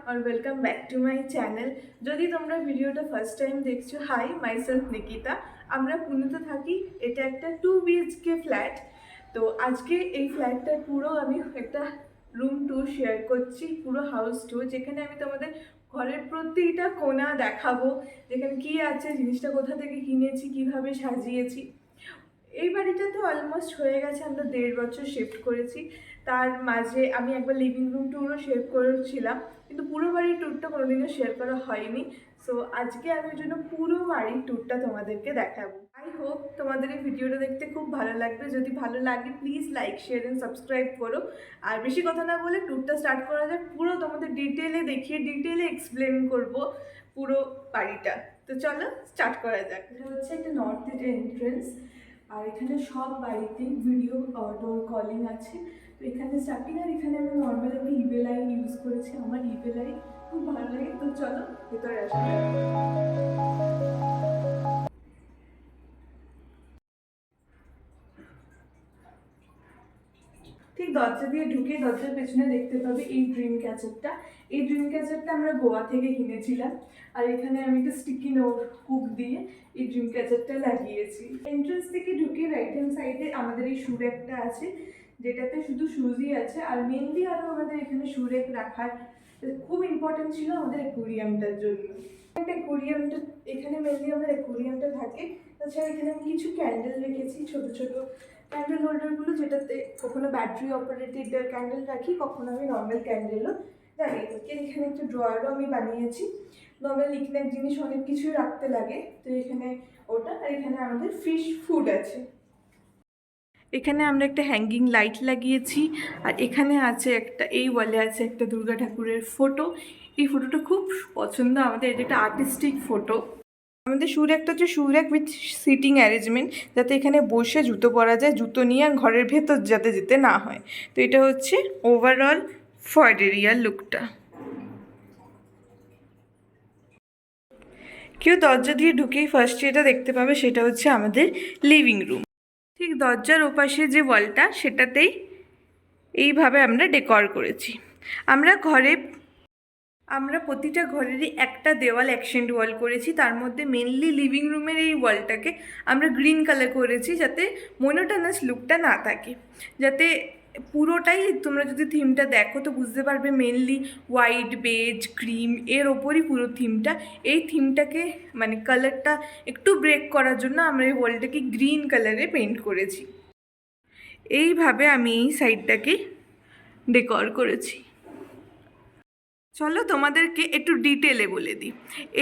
और welcome back to my channel. যদি তোমরা ভিডিওটা ফার্স্ট টাইম দেখছো, হাই মাইসেলফ নিকিতা। আমরা পুনেতে থাকি। এটা একটা 2 BHK ফ্ল্যাট। তো আজকে এই ফ্ল্যাটটার পুরো আমি একটা রুম ট্যুর শেয়ার করছি, পুরো হাউস ট্যুর, যেখানে আমি তোমাদের ঘরের প্রত্যেকটা কোণা দেখাবো, যেখানে কি আছে, জিনিসটা কোথা থেকে কিনেছি, কিভাবে সাজিয়েছি। এই বাড়িটা তো অলমোস্ট হয়ে গেছে, আমরা 1.5 বছর শিফট করেছি। তার মাঝে আমি একবার লিভিং রুম ট্যুরও শেয়ার করেছিলাম, কিন্তু পুরো বাড়ির ট্যুরটা কোনোদিনও শেয়ার করা হয়নি। সো আজকে আমি ওই জন্য পুরো বাড়ির ট্যুরটা তোমাদেরকে দেখাবো। আই হোপ তোমাদের এই ভিডিওটা দেখতে খুব ভালো লাগবে। যদি ভালো লাগে please like, share and subscribe করো। আর বেশি কথা না বলে ট্যুরটা স্টার্ট করা যায়। পুরো তোমাদের ডিটেলে দেখিয়ে ডিটেলে এক্সপ্লেন করব পুরো বাড়িটা। তো চলো স্টার্ট করা যাক। এটা হচ্ছে একটা নর্থ ইস্ট এন্ট্রেন্স, আর এখানে সব বাড়িতেই ভিডিও ডোর কলিং আছে। তো এখানে স্টার্টিং, আর এখানে আমি নর্মাল একটা ইবে লাইন ইউজ করেছি। আমার ইবে লাইন খুব ভালো লাগে। তো চলো ভেতরে আসা যাক। ঠিক দরজা দিয়ে ঢুকে দরজার পেছনে দেখতে পাবে এই ড্রিম ক্যাচারটা। এই ড্রিম ক্যাচারটা আমরা গোয়া থেকে কিনেছিলাম। আর এখানে আমি একটা স্টিকি নোট হুক দিয়ে এই ড্রিম ক্যাচারটা লাগিয়েছি। এন্ট্রান্স থেকে ঢুকে রাইট হ্যান্ড সাইডে আমাদের এই শু র্যাকটা আছে, যেটাতে শুধু শুজই আছে। আর মেনলি আরও আমাদের এখানে শু র্যাক রাখার খুব ইম্পর্টেন্ট ছিল আমাদের অ্যাকুয়ারিয়ামটার জন্য। অ্যাকুয়ারিয়ামটা এখানে মেনলি আমাদের অ্যাকুয়ারিয়ামটা থাকে। তাছাড়া এখানে আমি কিছু ক্যান্ডেল রেখেছি, ছোটো ছোটো ক্যান্ডেল হোল্ডারগুলো, যেটাতে কখনো ব্যাটারি অপারেটেড ক্যান্ডেল রাখি, কখনো আমি নর্মাল ক্যান্ডেলও জ্বালিয়ে থাকি। এখানে একটা ড্রয়ারও আমি বানিয়েছি। নর্মাল নিকন্যাক জিনিস অনেক কিছুই রাখতে লাগে, তো এখানে ওটা। আর এখানে আমাদের ফিশ ফুড আছে। এখানে আমরা একটা হ্যাঙ্গিং লাইট লাগিয়েছি। আর এখানে আছে একটা, এই ওয়ালে আছে একটা দুর্গা ঠাকুরের ফটো। এই ফটোটা খুব পছন্দ আমাদের, এটা একটা আর্টিস্টিক ফটো। আমাদের শু র্যাকটা হচ্ছে shoe rack with sitting arrangement, যাতে এখানে বসে জুতো পরা যায়, জুতো নিয়ে আর ঘরের ভেতর যাতে যেতে না হয়। তো এটা হচ্ছে ওভারঅল ফয়েডেরিয়ার লুকটা। কেউ দরজা দিয়ে ঢুকেই ফার্স্ট যেটা দেখতে পাবে সেটা হচ্ছে আমাদের লিভিং রুম। ঠিক দরজার ওপাশে যে ওয়ালটা, সেটাতেই এইভাবে আমরা ডেকর করেছি। আমরা প্রতিটা ঘরেরই একটা দেওয়াল অ্যাকশন ওয়াল করেছি। তার মধ্যে মেনলি লিভিং রুমের এই ওয়ালটাকে আমরা গ্রিন কালার করেছি, যাতে মোনোটোনাস লুকটা না থাকে, যাতে পুরোটাই, তোমরা যদি থিমটা দেখো তো বুঝতে পারবে, মেনলি হোয়াইট, বেজ, ক্রিম এর ওপরই পুরো থিমটা। এই থিমটাকে মানে কালারটা একটু ব্রেক করার জন্য আমরা এই ওয়ালটাকে গ্রিন কালারে পেইন্ট করেছি। এইভাবে আমি এই সাইডটাকে ডেকর করেছি। চলো তোমাদেরকে একটু ডিটেলে বলে দিই।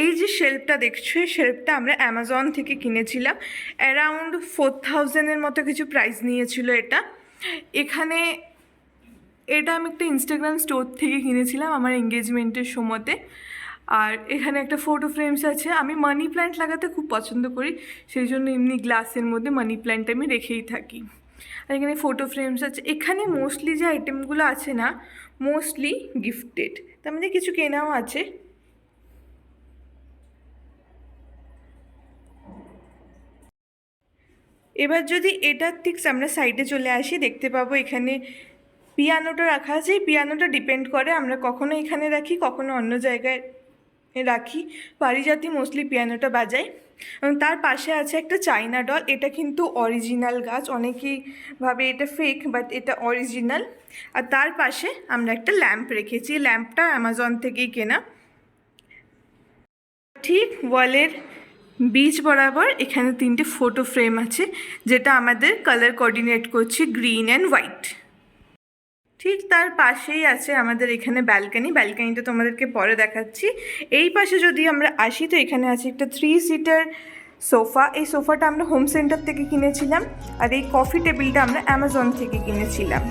এই যে শেলফটা দেখছো, এই শেলফটা আমরা অ্যামাজন থেকে কিনেছিলাম। অ্যারাউন্ড 4000-এর মতো কিছু প্রাইস নিয়েছিল এটা। এটা আমি একটা ইনস্টাগ্রাম স্টোর থেকে কিনেছিলাম আমার এঙ্গেজমেন্টের সময়তে। আর এখানে একটা ফটো ফ্রেমস আছে। আমি মানি প্ল্যান্ট লাগাতে খুব পছন্দ করি, সেই জন্য এমনি গ্লাসের মধ্যে মানি প্ল্যান্ট আমি রেখেই থাকি। আর এখানে ফটো ফ্রেমস আছে। এখানে মোস্টলি যে আইটেমগুলো আছে না, মোস্টলি গিফটেড, তার মধ্যে কিছু কেনাও আছে। এবার যদি এটার ঠিক আমরা সাইডে চলে আসি, দেখতে পাবো এখানে পিয়ানোটা রাখা আছে। এই পিয়ানোটা ডিপেন্ড করে আমরা কখনো এখানে রাখি, কখনো অন্য জায়গায় রাখি। পারিজাতি মোস্টলি পিয়ানোটা বাজায়। এবং তার পাশে আছে একটা চাইনা ডল। এটা কিন্তু অরিজিনাল গাছ, অনেকেই ভাবে এটা ফেক, বাট এটা অরিজিনাল। আর তার পাশে আমরা একটা ল্যাম্প রেখেছি। ল্যাম্পটা অ্যামাজন থেকেই কেনা। ঠিক ওয়ালের বিচ বরাবর এখানে 3টে ফটো ফ্রেম আছে, যেটা আমাদের কালার কোঅর্ডিনেট করছে গ্রিন অ্যান্ড হোয়াইট। ঠিক তার পাশেই আছে আমাদের এখানে ব্যালকানিটা তোমাদেরকে পরে দেখাচ্ছি। এই পাশে যদি আমরা আসি, তো এখানে আছে একটা 3 সিটার সোফা। এই সোফাটা আমরা হোম সেন্টার থেকে কিনেছিলাম। আর এই কফি টেবিলটা আমরা অ্যামাজন থেকে কিনেছিলাম।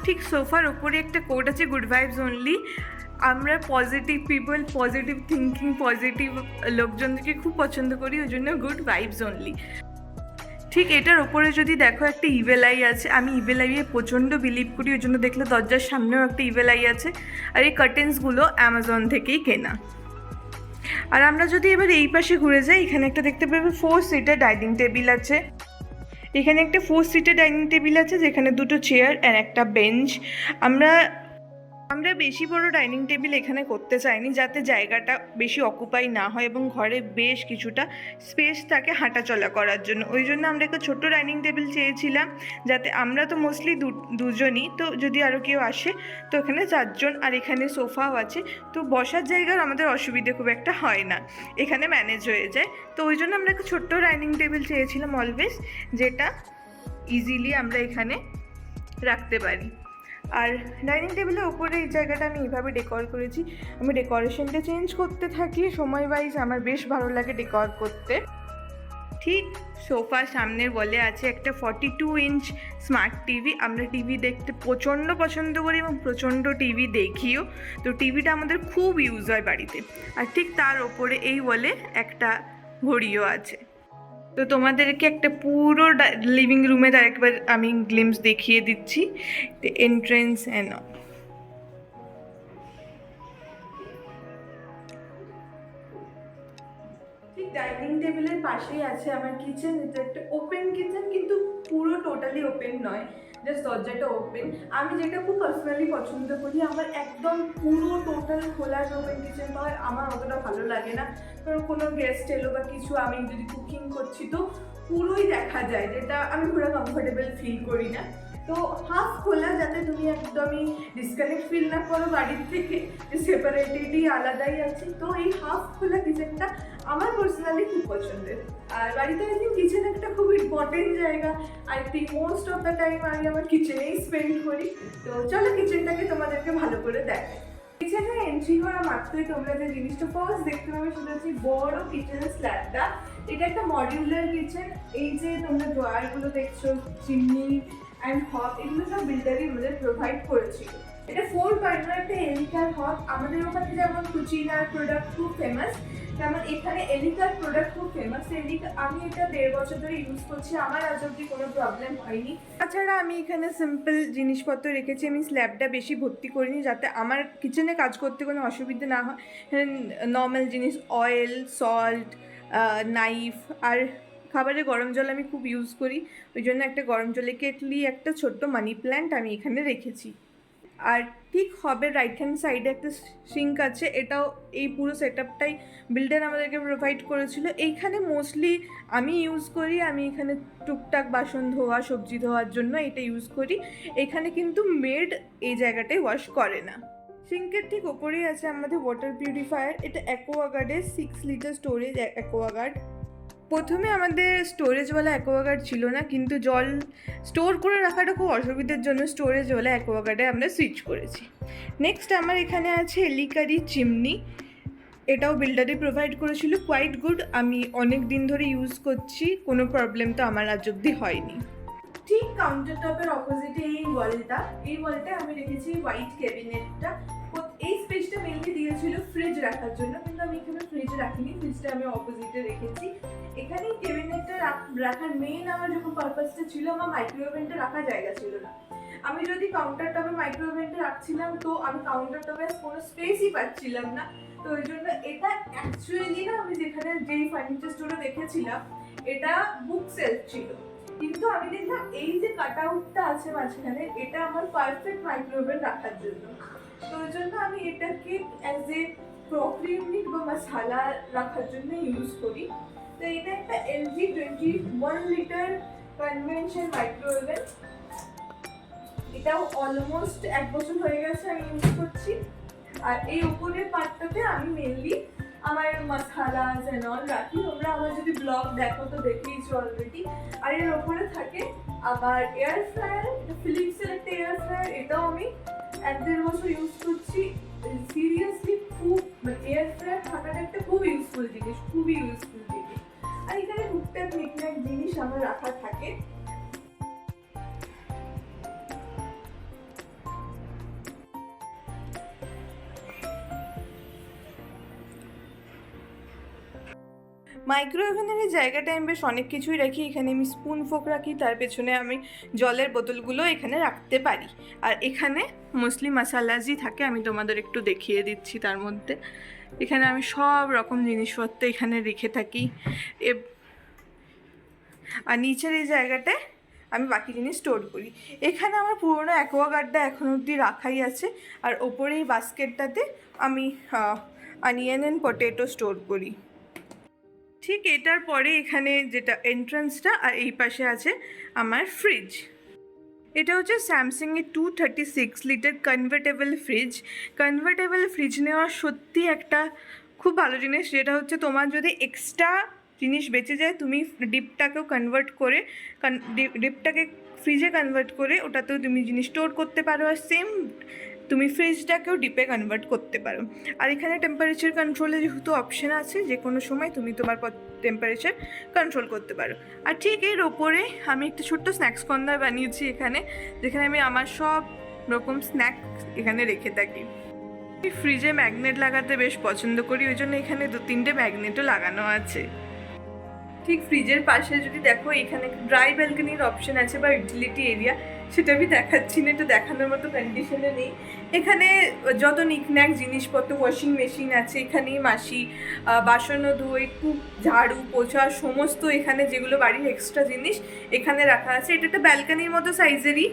ঠিক সোফার ওপরে একটা কোড আছে, গুড ভাইবস অনলি। আমরা positive people, positive thinking, positive লোকজনদেরকে খুব পছন্দ করি, ওই জন্য গুড ভাইবস অনলি। ঠিক এটার ওপরে যদি দেখো একটা ইভেল আই আছে, আমি ইভেল আইয়ে প্রচণ্ড বিলিভ করি, ওই জন্য দেখলে দরজার সামনেও একটা ইভেল আই আছে। আর এই কার্টেন্সগুলো অ্যামাজন থেকেই কেনা। আর আমরা যদি এবার এই পাশে ঘুরে যাই, এখানে একটা দেখতে পাবে 4 সিটার ডাইনিং টেবিল আছে। এখানে একটা 4 সিটার ডাইনিং টেবিল আছে, যেখানে 2টো চেয়ার আর একটা বেঞ্চ। আমরা বেশি বড় ডাইনিং টেবিল এখানে করতে চাইনি, যাতে জায়গাটা বেশি অকুপাই না হয় এবং ঘরে বেশ কিছুটা স্পেস থাকে হাঁটা চলা করার জন্য। ওই জন্য আমরা একটা ছোট্ট ডাইনিং টেবিল চেয়েছিলাম, যাতে আমরা তো মোস্টলি দুজনই, তো যদি আরও কেউ আসে তো এখানে 4 জন। আর এখানে সোফাও আছে, তো বসার জায়গার আমাদের অসুবিধে খুব একটা হয় না, এখানে ম্যানেজ হয়ে যায়। তো ওই জন্য আমরা একটা ছোট্ট ডাইনিং টেবিল চেয়েছিলাম অলওয়েজ, যেটা ইজিলি আমরা এখানে রাখতে পারি। আর ডাইনিং টেবিলের ওপরে এই জায়গাটা আমি এইভাবে ডেকোর করেছি। আমি ডেকোরেশনটা চেঞ্জ করতে থাকি সময় ওয়াইজ, আমার বেশ ভালো লাগে ডেকোর করতে। ঠিক সোফার সামনের ওয়ালে আছে একটা 42 ইঞ্চ স্মার্ট টিভি। আমরা টিভি দেখতে প্রচণ্ড পছন্দ করি এবং প্রচণ্ড টিভি দেখিও, তো টিভিটা আমাদের খুব ইউজ হয় বাড়িতে। আর ঠিক তার ওপরে এই ওয়ালে একটা ঘড়িও আছে। তো তোমাদেরকে একটা পুরো লিভিং রুমের আরেকবার আমি গ্লিমস দেখিয়ে দিচ্ছি, এন্ট্রেন্স অ্যান্ড অল। ঠিক ডাইনিং টেবিলের পাশেই আছে আমার কিচেন। এটা একটা ওপেন কিচেন, কিন্তু পুরো টোটালি ওপেন নয়, জাস্ট দরজাটা ওপেন। আমি যেটা খুব পার্সোনালি পছন্দ করি, আমার একদম পুরো টোটাল খোলা ওপেন কিচেন পাওয়ার আমার অতটা ভালো লাগে না। কারণ কোনো গেস্ট এলো বা কিছু, আমি যদি কুকিং করছি তো পুরোই দেখা যায়, যেটা আমি পুরো কমফোর্টেবল ফিল করি না। তো হাফ খোলা, যাতে তুমি একদমই ডিসকানেক্ট ফিল না করো বাড়ির থেকে, সেপারেটেডই আলাদাই আছে। তো এই হাফ খোলা কিচেনটা আমার পার্সোনালি খুব পছন্দের। আর বাড়িতে আই থিঙ্ক কিচেন একটা খুব ইম্পর্টেন্ট জায়গা। I think most of the time আমি আমার কিচেনেই স্পেন্ড করি। তো চলো কিচেনটাকে তোমাদেরকে ভালো করে দেখাই। কিচেনে এন্ট্রি করা মাত্রই তোমরা যে জিনিসটা ফার্স্ট দেখতে পাবে সেটা হচ্ছে বড় কিচেন স্ল্যাবটা। এটা একটা মডিউলার কিচেন। এই যে তোমরা ড্রয়ারগুলো দেখছো, চিমনি অ্যান্ড হব, এগুলো সব বিল্ডারই আমাদের প্রোভাইড করেছিল। এটা 4 বার্নার একটা এলিকার হব। আমাদের ওখানে যেমন কুচিনার প্রোডাক্ট খুব ফেমাস, তেমন এখানে এলিকার প্রোডাক্ট খুব ফেমাস। এলিকা আমি এটা 1.5 বছর ধরে ইউজ করছি, আমার আজ অব্দি কোনো প্রবলেম হয়নি। তাছাড়া আমি এখানে সিম্পল জিনিসপত্র রেখেছি, আমি স্ল্যাবটা বেশি ভর্তি করিনি, যাতে আমার কিচেনে কাজ করতে কোনো অসুবিধা না হয়। নর্মাল জিনিস, অয়েল, সল্ট, নাইফ আর খাবারে গরম জল আমি খুব ইউজ করি, ওই জন্য একটা গরম জলের কেটলি, একটা ছোট্ট মানি প্ল্যান্ট আমি এখানে রেখেছি। আর ঠিক হবে রাইট হ্যান্ড সাইডে একটা সিঙ্ক আছে, এটাও এই পুরো সেটআপটাই বিল্ডার আমাদেরকে প্রোভাইড করেছিল। এইখানে মোস্টলি আমি ইউজ করি, আমি এখানে টুকটাক বাসন ধোয়া, সবজি ধোয়ার জন্য এটা ইউজ করি। এখানে কিন্তু মেড এই জায়গাটায় ওয়াশ করে না। সিঙ্কের ঠিক ওপরেই আছে আমাদের ওয়াটার পিউরিফায়ার। এটা অ্যাকোয়াগার্ডের 6 লিটার স্টোরেজ অ্যাকোয়াগার্ড। প্রথমে আমাদের স্টোরেজওয়ালা অ্যাকোয়াগার্ড ছিল না, কিন্তু জল স্টোর করে রাখাটা খুব অসুবিধার জন্য স্টোরেজওয়ালা অ্যাকোয়াগার্ডে আমরা সুইচ করেছি। নেক্সট আমার এখানে আছে এলিকারি চিমনি। এটাও বিল্ডারই প্রোভাইড করেছিল, কোয়াইট গুড। আমি অনেক দিন ধরে ইউজ করছি, কোনো প্রবলেম তো আমার আজ অব্দি হয়নি। ঠিক কাউন্টার টপের অপোজিটে এই ওয়ালটা আমি রেখেছি হোয়াইট ক্যাবিনেটটা। এই স্পেসটা মেনলি দিয়েছিল ফ্রিজ রাখার জন্য, কিন্তু আমি এখানে ফ্রিজ রাখিনি, ফ্রিজটা আমি অপোজিটে রেখেছি। এখানে ক্যাবিনেটটা রাখার মেন আমার যখন পারপাসটা ছিল, আমার মাইক্রোওভেনটা রাখার জায়গা ছিল না। আমি যদি কাউন্টার টপে মাইক্রোওভেনটা রাখছিলাম, তো আমি কাউন্টার টপে কোনো স্পেসই পাচ্ছিলাম না। তো ওই জন্য এটা অ্যাকচুয়ালি না, আমি যেখানে যেই ফার্নিচার স্টোরে দেখেছিলাম, এটা বুক সেলফ ছিল, কিন্তু আমি দেখলাম এই যে কাট আউটটা আছে মাঝখানে, এটা আমার পারফেক্ট মাইক্রোওভেন রাখার জন্য। তো ওই জন্য আমি এটাকে অ্যাজ এ ক্রকারি ইউনিট বা মশলা রাখার জন্য ইউজ করি। তো এটা একটা LG 21 লিটার কনভেনশন মাইক্রোওভেন। এটাও অলমোস্ট 1 বছর হয়ে গেছে আমি ইউজ করছি। আর এই উপরের পার্টটাতে আমি মেনলি আমার মশলাস এন্ড অল রাখি। তোমরা আমার যদি ব্লগ দেখো তো দেখেইছো অলরেডি। আর এর উপরে থাকে আবার এয়ার ফ্রায়ার, ফিলিপসের একটা এয়ার ফ্রায়ার। এটাও আমি 1-1.5 বছর ইউজ করছি। সিরিয়াসলি খুব, মানে এয়ার ফ্রায়ার থাকাটা একটা খুব ইউজফুল জিনিস, খুবই ইউজফুল জিনিস। আর এখানে টুকটাক নিকনাক জিনিস আমার রাখা থাকে। মাইক্রোওভেনের এই জায়গাটায় আমি বেশ অনেক কিছুই রাখি। এখানে আমি স্পুন ফোক রাখি, তার পেছনে আমি জলের বোতলগুলো এখানে রাখতে পারি। আর এখানে মোস্টলি মশালাসই থাকে, আমি তোমাদের একটু দেখিয়ে দিচ্ছি। তার মধ্যে এখানে আমি সব রকম জিনিসপত্র এখানে রেখে থাকি। আর নিচের এই জায়গাটায় আমি বাকি জিনিস স্টোর করি। এখানে আমার পুরোনো অ্যাকোয়াগার্ডটা এখন অবধি রাখাই আছে। আর ওপরে এই বাস্কেটটাতে আমি অনিয়ন অ্যান্ড পটেটো স্টোর করি। ঠিক এটার পরে এখানে যেটা এন্ট্রান্সটা, আর এই পাশে আছে আমার ফ্রিজ। এটা হচ্ছে স্যামসাংয়ের 236 litre convertible fridge. Convertible fridge নেওয়া সত্যি একটা খুব ভালো জিনিস, যেটা হচ্ছে তোমার যদি এক্সট্রা জিনিস বেঁচে যায়, তুমি ডিপটাকেও কনভার্ট করে ডিপটাকে ফ্রিজে কনভার্ট করে ওটাতেও তুমি জিনিস স্টোর করতে পারো। আর সেম তুমি ফ্রিজটাকেও ডিপে কনভার্ট করতে পারো। আর এখানে টেম্পারেচার কন্ট্রোলে যেহেতু অপশান আছে, যে কোনো সময় তুমি তোমার টেম্পারেচার কন্ট্রোল করতে পারো। আর ঠিক এর ওপরে আমি একটা ছোট্ট স্ন্যাক্স কর্নার বানিয়েছি এখানে, যেখানে আমি আমার সব রকম স্ন্যাক্স এখানে রেখে থাকি। আমি ফ্রিজে ম্যাগনেট লাগাতে বেশ পছন্দ করি, ওই জন্য এখানে 2-3টে ম্যাগনেটও লাগানো আছে। ঠিক ফ্রিজের পাশে যদি দেখো, এখানে ড্রাই ব্যালকনির অপশন আছে বা ইউটিলিটি এরিয়া, সেটা আমি দেখাচ্ছি না, এটা দেখানোর মতো কন্ডিশনে নেই। এখানে যত নিকন্যাক জিনিসপত্র, ওয়াশিং মেশিন আছে, এখানেই মাসি বাসনও ধোয়, কুক, ঝাড়ু, পোছা, সমস্ত এখানে যেগুলো বাড়ির এক্সট্রা জিনিস এখানে রাখা আছে। এটা একটা ব্যালকনির মতো সাইজেরই,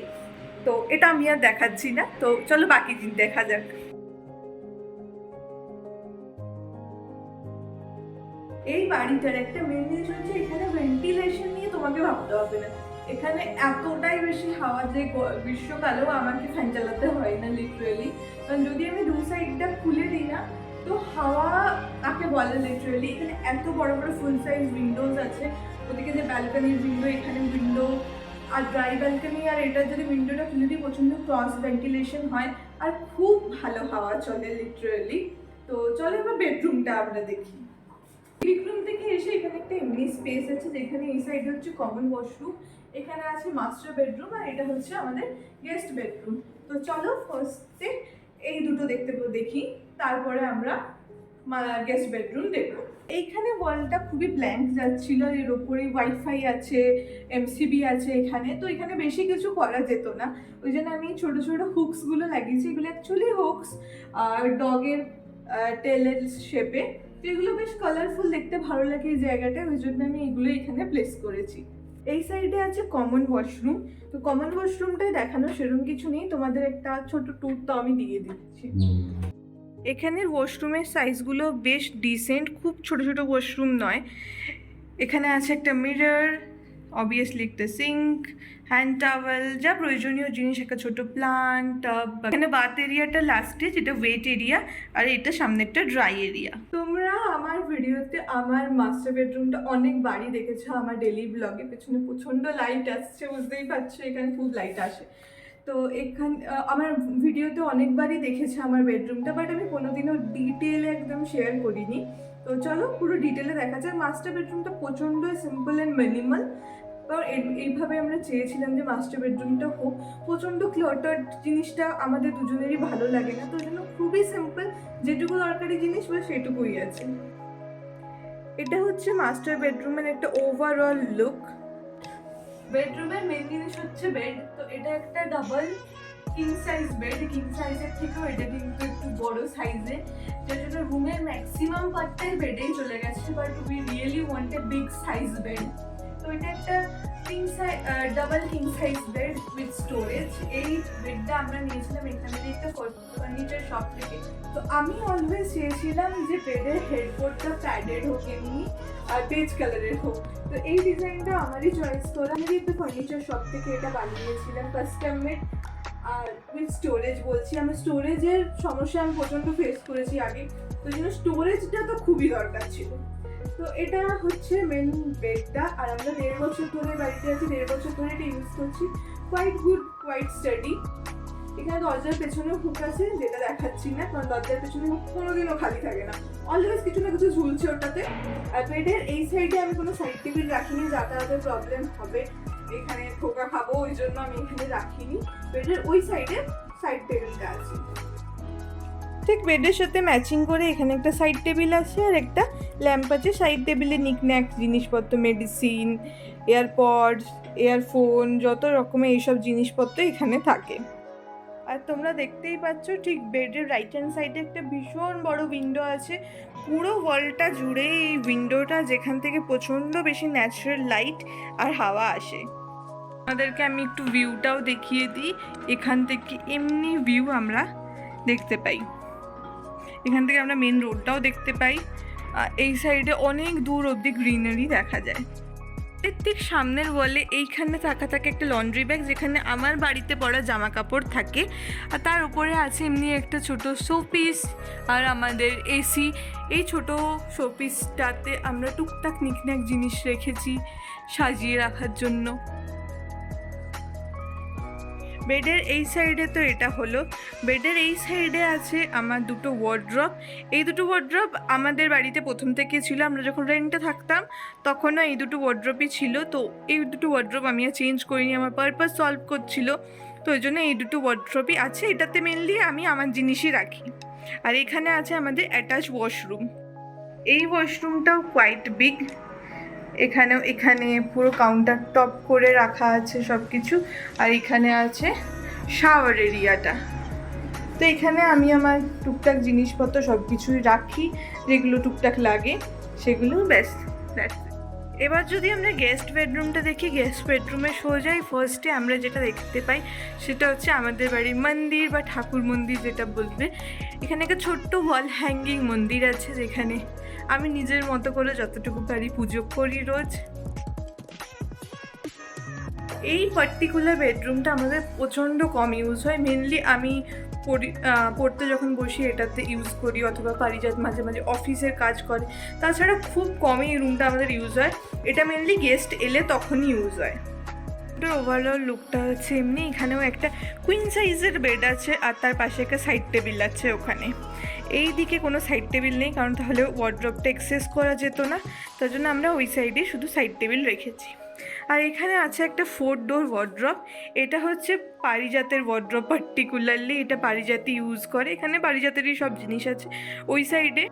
তো এটা আমি আর দেখাচ্ছি না। তো চলো বাকি দিন দেখা যাক। এই বাড়িটার একটা মেন জিনিস হচ্ছে এখানে ভেন্টিলেশন নিয়ে তোমাকে ভাবতে হবে না। এখানে এতটাই বেশি হাওয়া যে গ্রীষ্মকালেও আমাকে ফ্যান চালাতে হয় না লিটারেলি। কারণ যদি আমি দু সাইডটা খুলে দিই না, তো হাওয়া কাকে বলে লিটারেলি। এখানে এত বড় বড় ফুল সাইজ উইন্ডোজ আছে, ওদিকে যে ব্যালকনির উইন্ডো, এখানে উইন্ডো, আর ড্রাই ব্যালকনি। আর এটা যদি উইন্ডোটা খুলে দিই, প্রচণ্ড ক্রস ভেন্টিলেশন হয় আর খুব ভালো হাওয়া চলে লিটারেলি। তো চলো এবার বেডরুমটা আমরা দেখি। বেডরুম থেকে এসে এখানে একটা এমনি স্পেস আছে, যেখানে এই সাইডে হচ্ছে কমন ওয়াশরুম, এখানে আছে মাস্টার বেডরুম, আর এটা হচ্ছে আমাদের গেস্ট বেডরুম। তো চলো ফার্স্টে এই দুটো দেখি, তারপরে আমরা গেস্ট বেডরুম দেখবো। এইখানে ওয়ালটা খুবই ব্ল্যাঙ্ক যাচ্ছিল, এর ওপরে ওয়াইফাই আছে, এমসিবি আছে এখানে। তো এখানে বেশি কিছু করা যেত না, ওই জন্য আমি ছোট ছোট হুকসগুলো লাগিয়েছি। এগুলো অ্যাকচুয়ালি হুকস ডগের টেলের শেপে, তো এগুলো বেশ কালারফুল, দেখতে ভালো লাগে এই জায়গাটা, ওই জন্য আমি এগুলো এখানে প্লেস করেছি। এই সাইডে আছে কমন ওয়াশরুম। তো কমন ওয়াশরুমটায় দেখানো সেরকম কিছু নেই, তোমাদের একটা ছোট ট্যুর তো আমি দিয়ে দিচ্ছি। এখানের ওয়াশরুমের সাইজগুলো বেশ ডিসেন্ট, খুব ছোট ছোট ওয়াশরুম নয়। এখানে আছে একটা মিরর, অবভিয়াসলি একটা সিঙ্ক, হ্যান্ড টাওয়েল, যা প্রয়োজনীয় জিনিস, একটা ছোট প্লান্ট, টব। এখানে বাথ এরিয়াটা লাস্টে, যেটা ওয়েট এরিয়া, আর এটা সামনে একটা ড্রাই এরিয়া। তোমরা আমার ভিডিওতে আমার মাস্টার বেডরুমটা অনেকবারই দেখেছো আমার ডেলি ব্লগে। পেছনে প্রচণ্ড লাইট আসছে, বুঝতেই পারছো, এখানে খুব লাইট আসে। তো এখানে আমার ভিডিওতে অনেকবারই দেখেছে আমার বেডরুমটা, বাট আমি কোনোদিনও ডিটেলে একদম শেয়ার করিনি। তো চলো পুরো ডিটেলে দেখা যায়। মাস্টার বেডরুমটা প্রচণ্ড সিম্পল অ্যান্ড মিনিমাল, কারণ এইভাবে আমরা চেয়েছিলাম যে মাস্টার বেডরুমটা হোক। প্রচণ্ড ক্লটার্ড জিনিসটা আমাদের দুজনেরই ভালো লাগে না, তো ওই জন্য খুবই সিম্পল, যেটুকু দরকারি জিনিস বা সেটুকুই আছে। এটা হচ্ছে মাস্টার বেডরুমের একটা ওভারঅল লুক। বেডরুমের মেন জিনিস হচ্ছে বেড। তো এটা একটা double king size bed, king সাইজের থেকেও এটা কিন্তু একটু বড় সাইজে, যার জন্য রুমের ম্যাক্সিমাম পার্টটাই বেডেই চলে গেছে। But we really want a big size bed. তো এটা একটা double king size bed with storage. এই বেডটা আমরা নিয়েছিলাম এখানে একটা ফার্নিচার শপ থেকে। তো আমি অলওয়েজ চেয়েছিলাম যে বেডের হেডবোর্ডটা প্যাডেড হোক এমনি, আর বেজ কালারের হোক। তো এই ডিজাইনটা আমারই চয়েস করা। আমি একটা ফার্নিচার শপ থেকে এটা বানিয়েছিলাম, কাস্টম মেড আর উইথ স্টোরেজ। বলছি, আমার স্টোরেজের সমস্যা আমি প্রচণ্ড ফেস করেছি আগে, তো জন্য স্টোরেজটা তো খুবই দরকার ছিল। তো এটা হচ্ছে মেন বেডটা, আর আমরা 1.5 বছর ধরে বাড়িতে আছি, 1.5 বছর ধরে এটা ইউজ করছি। Quite good, quite sturdy. এখানে দরজার পেছনেও হুক আছে, যেটা দেখাচ্ছি না, কারণ দরজার পেছনে হুক কোনোদিনও খালি থাকে না, অলওয়েজ কিছু না কিছু ঝুলছে ওটাতে। আর বেডের এই সাইডে আমি কোনো সাইড টেবিল রাখিনি, যাতায়াতের প্রবলেম হবে, এখানে ঠোকা খাবো, ওই জন্য আমি এখানে রাখিনি। বেডের ওই সাইডে সাইড টেবিলটা আছে। ঠিক বেডের সাথে ম্যাচিং করে এখানে একটা সাইড টেবিল আছে আর একটা ল্যাম্প আছে। সাইড টেবিলে নিকন্যাক জিনিসপত্র, মেডিসিন, এয়ারপডস, ইয়ারফোন, যত রকমের এইসব জিনিসপত্র এখানে থাকে। আর তোমরা দেখতেই পাচ্ছ ঠিক বেডের রাইট হ্যান্ড সাইডে একটা ভীষণ বড় উইন্ডো আছে। পুরো ওয়ালটা জুড়ে এই উইন্ডোটা, যেখান থেকে প্রচণ্ড বেশি ন্যাচারাল লাইট আর হাওয়া আসে। আমাদেরকে আমি একটু ভিউটাও দেখিয়ে দিই। এখান থেকে এমনি ভিউ আমরা দেখতে পাই, এখান থেকে আমরা মেন রোডটাও দেখতে পাই। এই সাইডে অনেক দূর অবধি গ্রিনারি দেখা যায়। এর ঠিক সামনের ওয়ালে এইখানে থাকে একটা লন্ড্রি ব্যাগ, যেখানে আমার বাড়িতে পরা জামা কাপড় থাকে। আর তার উপরে আছে এমনি একটা ছোট শোপিস আর আমাদের এসি। এই ছোট শোপিসটাতে আমরা টুকটাক নিকন্যাক জিনিস রেখেছি সাজিয়ে রাখার জন্য। বেডের এই সাইডে তো এটা হলো। বেডের এই সাইডে আছে আমার দুটো ওয়ার্ড্রপ। এই দুটো ওয়ার্ড্রপ আমাদের বাড়িতে প্রথম থেকে ছিল, আমরা যখন রেন্টে থাকতাম তখনও এই দুটো ওয়ার্ড্রপই ছিল। তো এই দুটো ওয়ার্ড্রপ আমি আর চেঞ্জ করিনি, আমার পারপাস সলভ করছিল, তো ওই জন্য এই দুটো ওয়ার্ড্রপই আছে। এটাতে মেনলি আমি আমার জিনিসই রাখি। আর এখানে আছে আমাদের অ্যাটাচ ওয়াশরুম। এই ওয়াশরুমটাও কোয়াইট বিগ। এখানে পুরো কাউন্টার টপ করে রাখা আছে সব কিছু। আর এখানে আছে শাওয়ার এরিয়াটা। তো এখানে আমি আমার টুকটাক জিনিসপত্র সব কিছুই রাখি, যেগুলো টুকটাক লাগে সেগুলো ব্যাস। এবার যদি আমরা গেস্ট বেডরুমটা দেখি, গেস্ট বেডরুমে সোজাই ফার্স্টে আমরা যেটা দেখতে পাই সেটা হচ্ছে আমাদের বাড়ির মন্দির বা ঠাকুর মন্দির যেটা বলবে। এখানে একটা ছোট্ট ওয়াল হ্যাঙ্গিং মন্দির আছে, যেখানে আমি নিজের মতো করে যতটুকু পারি পুজো করি রোজ। এই পার্টিকুলার বেডরুমটা আমাদের প্রচণ্ড কম ইউজ হয়। মেনলি আমি পড়তে যখন বসি এটাতে ইউজ করি, অথবা পারিজাত মাঝে মাঝে অফিসের কাজ করে। তাছাড়া খুব কমই এই রুমটা আমাদের ইউজ হয়। এটা মেনলি গেস্ট এলে তখনই ইউজ হয়। এটার ওভারঅল লুকটা হচ্ছে এমনি। এখানেও একটা কুইন সাইজের বেড আছে আর তার পাশে একটা সাইড টেবিল আছে ওখানে। এই দিকে কোনো সাইড টেবিল নেই, কারণ তাহলে ওয়ার্ড্রপটা এক্সেস করা যেত না, তার জন্য আমরা ওই সাইডে শুধু সাইড টেবিল রেখেছি। আর এখানে আছে একটা 4 ডোর ওয়ার্ড্রপ। এটা হচ্ছে পারিজাতের ওয়ার্ড্রপ, পার্টিকুলারলি এটা পারিজাতি ইউজ করে। এখানে পারিজাতেরই সব জিনিস আছে। ওই সাইডে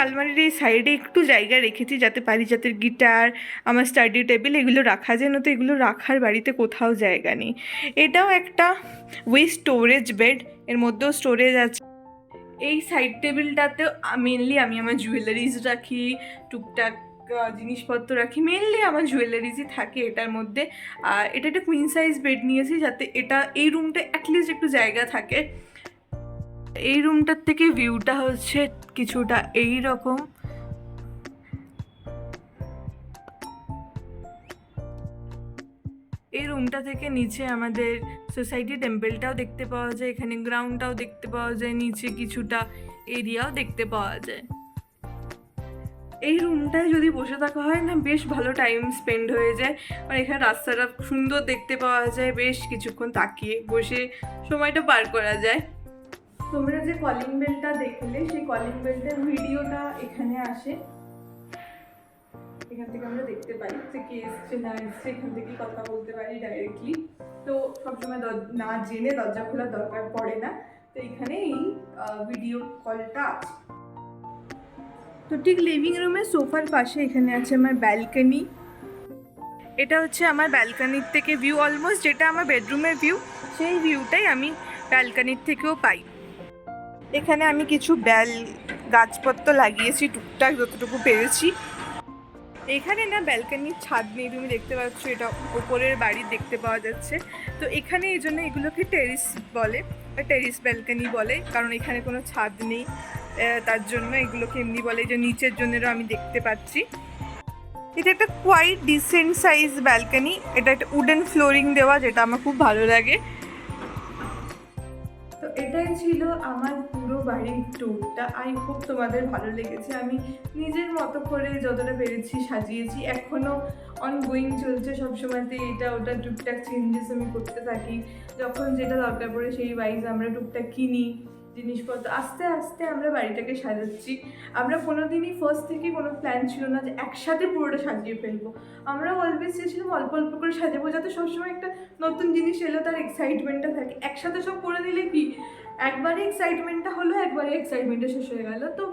আলমারির এই সাইডে একটু জায়গা রেখেছি যাতে পারিজাতের গিটার, আমার স্টাডি টেবিল এগুলো রাখা যায়, না তো এগুলো রাখার বাড়িতে কোথাও জায়গা নেই। এটাও একটা স্টোরেজ বেড, এর মধ্যেও স্টোরেজ আছে। এই সাইড টেবিলটাতেও মেনলি আমি আমার জুয়েলারিজ রাখি, টুকটাক জিনিসপত্র রাখি। মেনলি আমার জুয়েলারিজই থাকে এটার মধ্যে। আর এটা একটা কুইন সাইজ বেড নিয়েছি যাতে এই রুমটা অ্যাটলিস্ট একটু জায়গা থাকে। এই রুমটার থেকে ভিউটা হচ্ছে কিছুটা এই রকম। এই রুমটা থেকে নিচে আমাদের সোসাইটি টেম্পলটাও দেখতে পাওয়া যায়, এখানে গ্রাউন্ডটাও দেখতে পাওয়া যায়, নিচে কিছুটা এরিয়াও দেখতে পাওয়া যায়। এই রুমটায় যদি বসে থাকা হয় না, বেশ ভালো টাইম স্পেন্ড হয়ে যায়। আর এখানে রাস্তাটা সুন্দর দেখতে পাওয়া যায়, বেশ কিছুক্ষণ তাকিয়ে বসে সময়টা পার করা যায়। তোমরা যে কলিং বেলটা দেখলে, সেই কলিং বেলটার ভিডিওটা এখানে আসে। এখান থেকে আমরা দেখতে পাই যে কে এসছে না এসছে, এখান থেকে কথা বলতে পারি ডাইরেক্টলি। তো সবসময় না জেনে দরজা খোলার দরকার পড়ে না, তো এখানে এই ভিডিও কলটা আছে। তো ঠিক লিভিং রুমের সোফার পাশে এখানে আছে আমার ব্যালকনি। এটা হচ্ছে আমার ব্যালকনির থেকে ভিউ, অলমোস্ট যেটা আমার বেডরুমের ভিউ সেই ভিউটাই আমি ব্যালকনির থেকেও পাই। এখানে আমি কিছু গাছপত্র লাগিয়েছি টুকটাক যতটুকু পেরেছি। এখানে না ব্যালকনির ছাদ নেই, তুমি দেখতে পাচ্ছ, এটা ওপরের বাড়ি দেখতে পাওয়া যাচ্ছে। তো এখানে এই জন্য এগুলোকে টেরিস বলে, টেরিস ব্যালকনি বলে, কারণ এখানে কোনো ছাদ নেই, তার জন্য এগুলোকে এমনি বলে। যে নিচের জন্যেরও আমি দেখতে পাচ্ছি। এটা একটা কোয়াইট ডিসেন্ট সাইজ ব্যালকনি। এটা একটা উডেন ফ্লোরিং দেওয়া, যেটা আমার খুব ভালো লাগে। তো এটাই ছিল আমার পুরো বাড়ির ট্যুরটা। আই হোপ তোমাদের ভালো লেগেছে। আমি নিজের মতো করে যতটা পেরেছি সাজিয়েছি, এখনও অনগোয়িং চলছে। সবসময়তে এটা ওটা টুকটাক চেঞ্জেস আমি করতে থাকি, যখন যেটা দরকার পড়ে সেই ওয়াইজ আমরা টুকটাক কিনি জিনিসপত্র। আস্তে আস্তে আমরা বাড়িটাকে সাজাচ্ছি। আমরা কোনোদিনই ফার্স্ট থেকে কোনো প্ল্যান ছিল না যে একসাথে পুরোটা সাজিয়ে ফেলবো। আমরা অলওয়েজ চেয়েছিলাম অল্প অল্প করে সাজাবো, যাতে সবসময় একটা নতুন জিনিস এলো তার এক্সাইটমেন্টটা থাকে। একসাথে সব করে দিলে কি একবারে এক্সাইটমেন্টটা হলো, একবারে এক্সাইটমেন্টটা শেষ হয়ে গেল। তো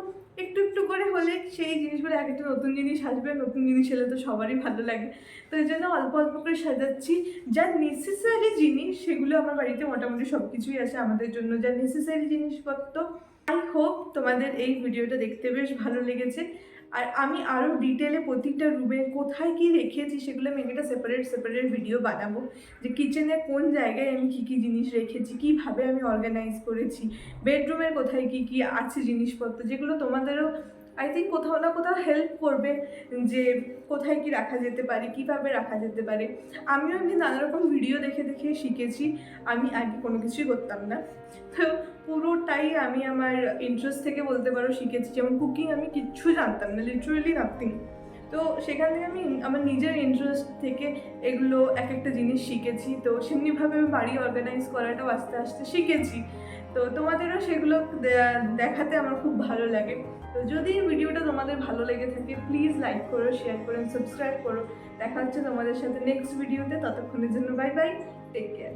একটু একটু করে হলে সেই জিনিসগুলো, এক একটা নতুন জিনিস আসবে, নতুন জিনিস এলে তো সবারই ভালো লাগে। তো এই জন্য অল্প অল্প করে সাজাচ্ছি। যা নেসেসারি জিনিস সেগুলো আমার বাড়িতে মোটামুটি সব কিছুই আছে আমাদের জন্য, যা নেসেসারি জিনিসপত্র। আই হোপ তোমাদের এই ভিডিওটা দেখতে বেশ ভালো লেগেছে। আর আমি আরও ডিটেলে প্রতিটা রুমে কোথায় কি রেখেছি সেগুলো আমি একটা সেপারেট ভিডিও বানাবো, যে কিচেনের কোন জায়গায় আমি কী কী জিনিস রেখেছি, কীভাবে আমি অর্গানাইজ করেছি, বেডরুমের কোথায় কী কী আছে জিনিসপত্র, যেগুলো তোমাদেরও আই থিঙ্ক কোথাও না কোথাও হেল্প করবে, যে কোথায় কি রাখা যেতে পারে, কীভাবে রাখা যেতে পারে। আমিও এমনি নানা রকম ভিডিও দেখে দেখে শিখেছি, আমি আগে কোনো কিছুই করতাম না। তো পুরোটাই আমি আমার ইন্টারেস্ট থেকে বলতে পারো শিখেছি। যেমন কুকিং আমি কিচ্ছু জানতাম না, লিটারেলি নাথিং। তো সেখান থেকে আমি আমার নিজের ইন্টারেস্ট থেকে এগুলো এক একটা জিনিস শিখেছি। তো সেমনিভাবে আমি বাড়ি অর্গানাইজ করাটাও আস্তে আস্তে শিখেছি। তো তোমাদেরও সেগুলো দেখাতে আমার খুব ভালো লাগে। তো যদি এই ভিডিওটা তোমাদের ভালো লেগে থাকে প্লিজ লাইক করো, শেয়ার করো, সাবস্ক্রাইব করো। দেখা হচ্ছে তোমাদের সাথে নেক্সট ভিডিওতে। ততক্ষণের জন্য বাই বাই, টেক কেয়ার।